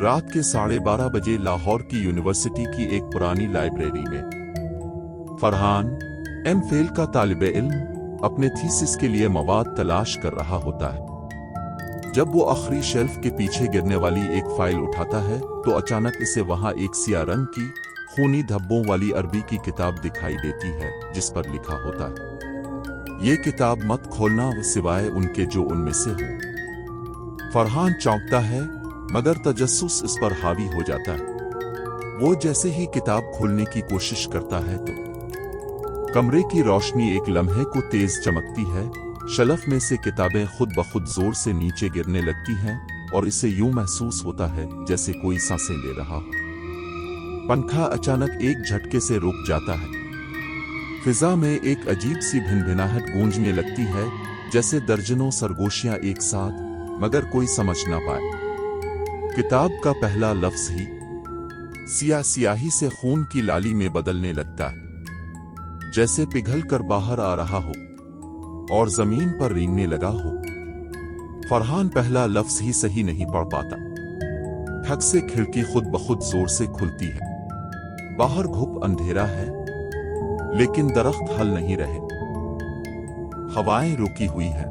रात के 12:30 बजे लाहौर की यूनिवर्सिटी की एक पुरानी लाइब्रेरी में फरहान एम.फिल का तालिब इल्म अपने थीसिस के लिए मवाद तलाश कर रहा होता है। जब वो आखिरी शेल्फ के पीछे गिरने वाली एक फाइल उठाता है तो अचानक इसे वहां एक सियाह रंग की खूनी धब्बों वाली अरबी की किताब दिखाई देती है जिस पर लिखा होता है, ये किताब मत खोलना सिवाय उनके जो उनमें से हो। फरहान चौंकता है मगर तजस्सुस इस पर हावी हो जाता है। वो जैसे ही किताब खोलने की कोशिश करता है तो कमरे की रोशनी एक लम्हे को तेज चमकती है। शेल्फ में से किताबें खुद ब खुद जोर से नीचे गिरने लगती हैं और इसे यूं महसूस होता है जैसे कोई सांसें ले रहा हो। पंखा अचानक एक झटके से रुक जाता है। फिजा में एक अजीब सी भिनभिनाहट गूंजने लगती है, जैसे दर्जनों सरगोशियां एक साथ, मगर कोई समझ ना पाए। किताब का पहला लफ्ज ही स्याही से खून की लाली में बदलने लगता है, जैसे पिघल कर बाहर आ रहा हो और जमीन पर रेंगने लगा हो। फरहान पहला लफ्ज ही सही नहीं पढ़ पाता। ठक से खिड़की खुद ब खुद जोर से खुलती है। बाहर घुप अंधेरा है लेकिन दरख्त हल नहीं रहे, हवाएं रुकी हुई है।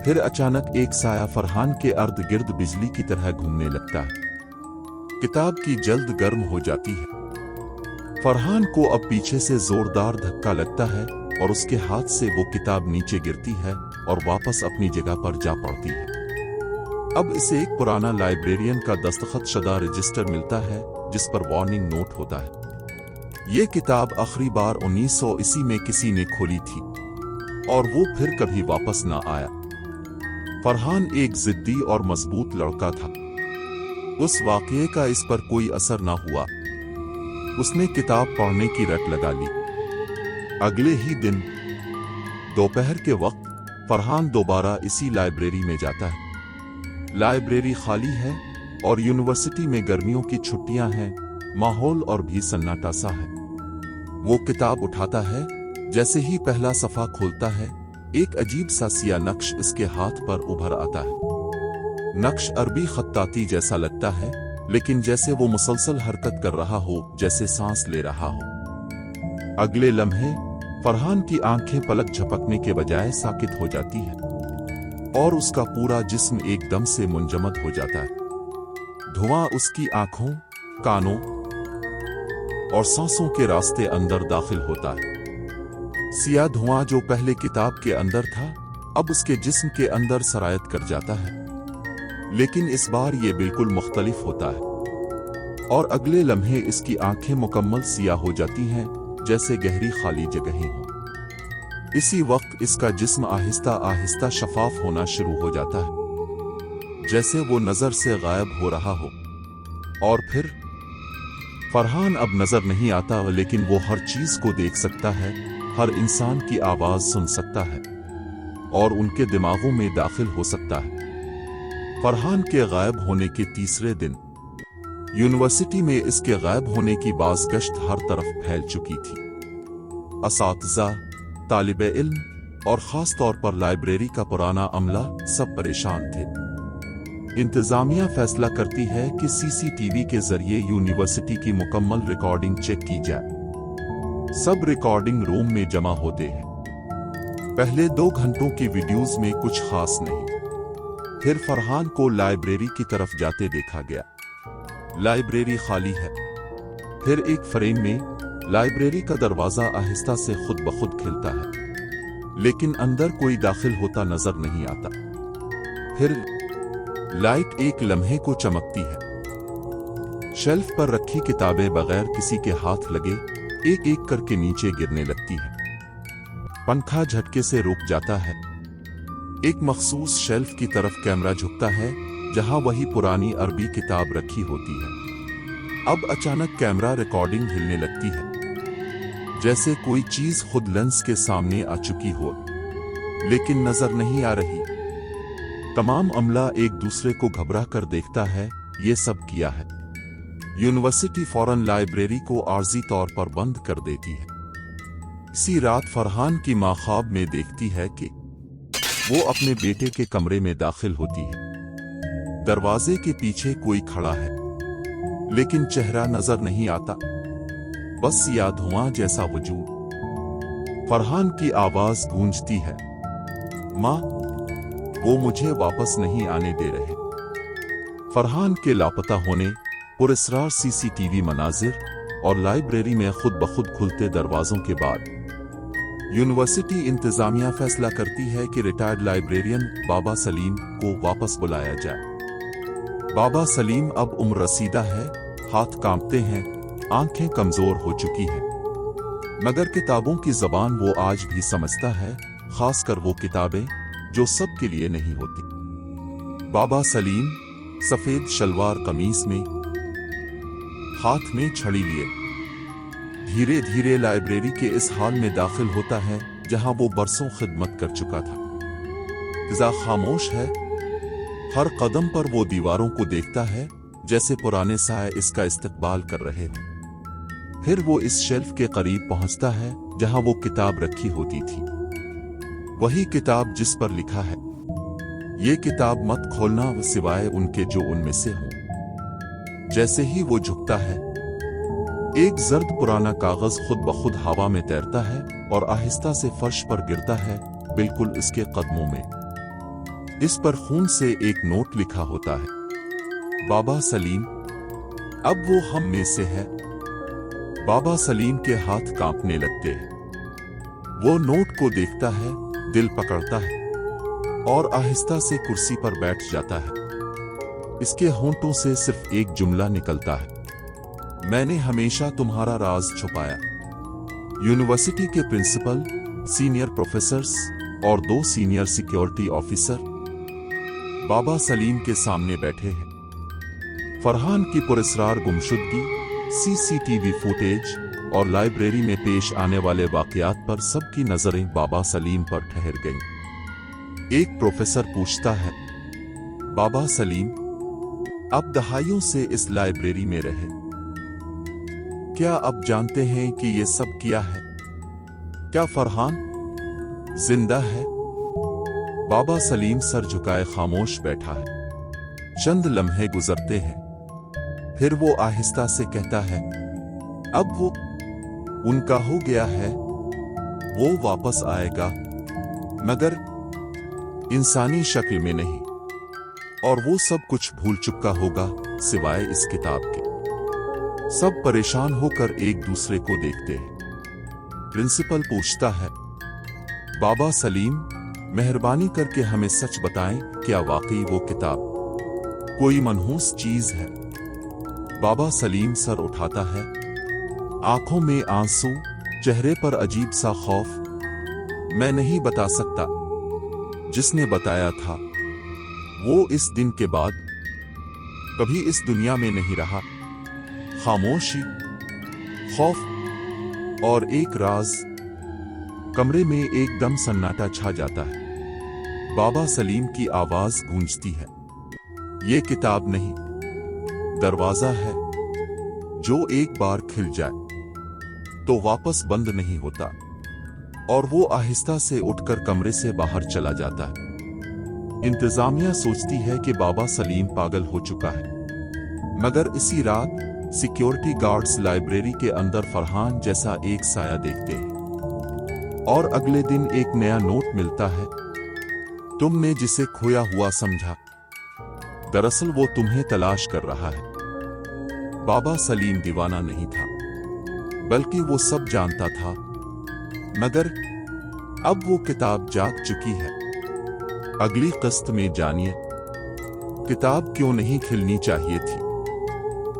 फिर अचानक एक साया फरहान के अर्द गिर्द बिजली की तरह घूमने लगता है। किताब की जल्द गर्म हो जाती है। फरहान को अब पीछे से जोरदार धक्का लगता है और उसके हाथ से वो किताब नीचे गिरती है और वापस अपनी जगह पर जा पड़ती है। अब इसे एक पुराना लाइब्रेरियन का दस्तखत शुदा रजिस्टर मिलता है जिस पर वार्निंग नोट होता है। ये किताब आखिरी बार 1900 ईस्वी में किसी ने खोली थी और वो फिर कभी वापस ना आया। फरहान एक जिद्दी और मजबूत लड़का था। उस वाकये का इस पर कोई असर ना हुआ। उसने किताब पढ़ने की रट लगा ली। अगले ही दिन दोपहर के वक्त फरहान दोबारा इसी लाइब्रेरी में जाता है। लाइब्रेरी खाली है और यूनिवर्सिटी में गर्मियों की छुट्टियां हैं। माहौल और भी सन्नाटा सा है। वो किताब उठाता है। जैसे ही पहला सफ़ा खोलता है एक अजीब सा सिया नक्श इसके हाथ पर उभर आता है। नक्श अरबी खत्ताती जैसा लगता है, लेकिन जैसे वो मुसलसल हरकत कर रहा हो, जैसे सांस ले रहा हो। अगले लम्हे फरहान की आंखें पलक झपकने के बजाय साकित हो जाती है और उसका पूरा जिस्म एकदम से मुंजमद हो जाता है। धुआं उसकी आंखों, कानों और सांसों के रास्ते अंदर दाखिल होता है। सिया धुआं जो पहले किताब के अंदर था अब उसके जिस्म के अंदर सरायत कर जाता है, लेकिन इस बार ये बिल्कुल मुख्तलिफ होता है और अगले लम्हे इसकी आंखें मुकम्मल सिया हो जाती हैं, जैसे गहरी खाली जगहें हों। इसी वक्त इसका जिस्म आहिस्ता आहिस्ता शफाफ होना शुरू हो जाता है, जैसे वो नजर से गायब हो रहा हो। और फिर फरहान अब नजर नहीं आता, लेकिन वो हर चीज को देख सकता है, हर इंसान की आवाज सुन सकता है और उनके दिमागों में दाखिल हो सकता है। फरहान के गायब होने के तीसरे दिन यूनिवर्सिटी में इसके गायब होने की बाज़गश्त हर तरफ फैल चुकी थी। असातिज़ा, तालिब इल्म और खास तौर पर लाइब्रेरी का पुराना अमला सब परेशान थे। इंतजामिया फैसला करती है कि सीसीटीवी के जरिए यूनिवर्सिटी की मुकम्मल रिकॉर्डिंग चेक की जाए। सब रिकॉर्डिंग रूम में जमा होते हैं। पहले 2 घंटों की वीडियोस में कुछ खास नहीं। फिर फरहान को लाइब्रेरी की तरफ जाते देखा गया। लाइब्रेरी खाली है। फिर एक फ्रेम में लाइब्रेरी का दरवाजा आहिस्ता से खुद ब खुद खिलता है, लेकिन अंदर कोई दाखिल होता नजर नहीं आता। फिर लाइट एक लम्हे को चमकती है। शेल्फ पर रखी किताबें बगैर किसी के हाथ लगे एक एक करके नीचे गिरने लगती है। पंखा झटके से रुक जाता है। एक मखसूस शेल्फ की तरफ कैमरा झुकता है जहां वही पुरानी अरबी किताब रखी होती है। अब अचानक कैमरा रिकॉर्डिंग हिलने लगती है, जैसे कोई चीज खुद लेंस के सामने आ चुकी हो, लेकिन नजर नहीं आ रही। तमाम अमला एक दूसरे को घबरा कर देखता है। ये सब किया है। यूनिवर्सिटी फौरन लाइब्रेरी को आर्जी तौर पर बंद कर देती है। इसी रात फरहान की मां ख्वाब में देखती है कि वो अपने बेटे के कमरे में दाखिल होती है। दरवाजे के पीछे कोई खड़ा है, लेकिन चेहरा नजर नहीं आता, बस या धुआं जैसा वजूद। फरहान की आवाज गूंजती है, माँ, वो मुझे वापस नहीं आने दे रहे। फरहान के लापता होने, पुरस्रार सीसीटीवी मनाजिर और लाइब्रेरी में खुद ब खुद खुलते दरवाजों के बाद यूनिवर्सिटी इंतजामिया फैसला करती है कि रिटायर्ड लाइब्रेरियन बाबा सलीम को वापस बुलाया जाए। बाबा सलीम अब उम्र रसीदा है, हाथ कांपते हैं, आंखें कमजोर हो चुकी हैं, मगर किताबों की जबान वो आज भी समझता है, खासकर वो किताबें जो सबके लिए नहीं होती। बाबा सलीम सफेद शलवार कमीज में, हाथ में छड़ी लिए, धीरे धीरे लाइब्रेरी के इस हॉल में दाखिल होता है जहां वो बरसों खिदमत कर चुका था। फिजा खामोश है, हर कदम पर वो दीवारों को देखता है जैसे पुराने साए इसका इस्तकबाल कर रहे हों। फिर वो इस शेल्फ के करीब पहुंचता है जहां वो किताब रखी होती थी, वही किताब जिस पर लिखा है, ये किताब मत खोलना सिवाय उनके जो उनमें से हों। जैसे ही वो झुकता है, एक जर्द पुराना कागज खुद ब खुद हवा में तैरता है और आहिस्ता से फर्श पर गिरता है, बिल्कुल इसके कदमों में। इस पर खून से एक नोट लिखा होता है, बाबा सलीम, अब वो हम में से है। बाबा सलीम के हाथ कांपने लगते हैं। वो नोट को देखता है, दिल पकड़ता है और आहिस्ता से कुर्सी पर बैठ जाता है। इसके होंठों से सिर्फ एक जुमला निकलता है, मैंने हमेशा तुम्हारा राज छुपाया। यूनिवर्सिटी के प्रिंसिपल, सीनियर प्रोफेसर्स और 2 सीनियर सिक्योरिटी ऑफिसर बाबा सलीम के सामने बैठे हैं। फरहान की पुरस्रार गुमशुदगी, सीसीटीवी फुटेज और लाइब्रेरी में पेश आने वाले वाकयात पर सबकी नजरें बाबा सलीम पर ठहर गईं। एक प्रोफेसर पूछता है, बाबा सलीम, अब दहाइयों से इस लाइब्रेरी में रहे, क्या अब जानते हैं कि ये सब किया है? क्या फरहान जिंदा है? बाबा सलीम सर झुकाए खामोश बैठा है। चंद लम्हे गुजरते हैं, फिर वो आहिस्ता से कहता है, अब वो उनका हो गया है, वो वापस आएगा, मगर इंसानी शक्ल में नहीं, और वो सब कुछ भूल चुका होगा सिवाय इस किताब के। सब परेशान होकर एक दूसरे को देखते हैं। प्रिंसिपल पूछता है, बाबा सलीम, मेहरबानी करके हमें सच बताएं, क्या वाकई वो किताब कोई मनहूस चीज है? बाबा सलीम सर उठाता है, आंखों में आंसू, चेहरे पर अजीब सा खौफ। मैं नहीं बता सकता, जिसने बताया था वो इस दिन के बाद कभी इस दुनिया में नहीं रहा। खामोशी, खौफ और एक राज। कमरे में एकदम सन्नाटा छा जाता है। बाबा सलीम की आवाज गूंजती है, ये किताब नहीं, दरवाजा है जो एक बार खिल जाए तो वापस बंद नहीं होता। और वो आहिस्ता से उठकर कमरे से बाहर चला जाता है। इंतजामिया सोचती है कि बाबा सलीम पागल हो चुका है, मगर इसी रात सिक्योरिटी गार्ड्स लाइब्रेरी के अंदर फरहान जैसा एक साया देखते हैं। और अगले दिन एक नया नोट मिलता है, तुमने जिसे खोया हुआ समझा, दरअसल वो तुम्हें तलाश कर रहा है। बाबा सलीम दीवाना नहीं था, बल्कि वो सब जानता था, मगर अब वो किताब जाग चुकी है। अगली किस्त में जानिए, किताब क्यों नहीं खिलनी चाहिए थी।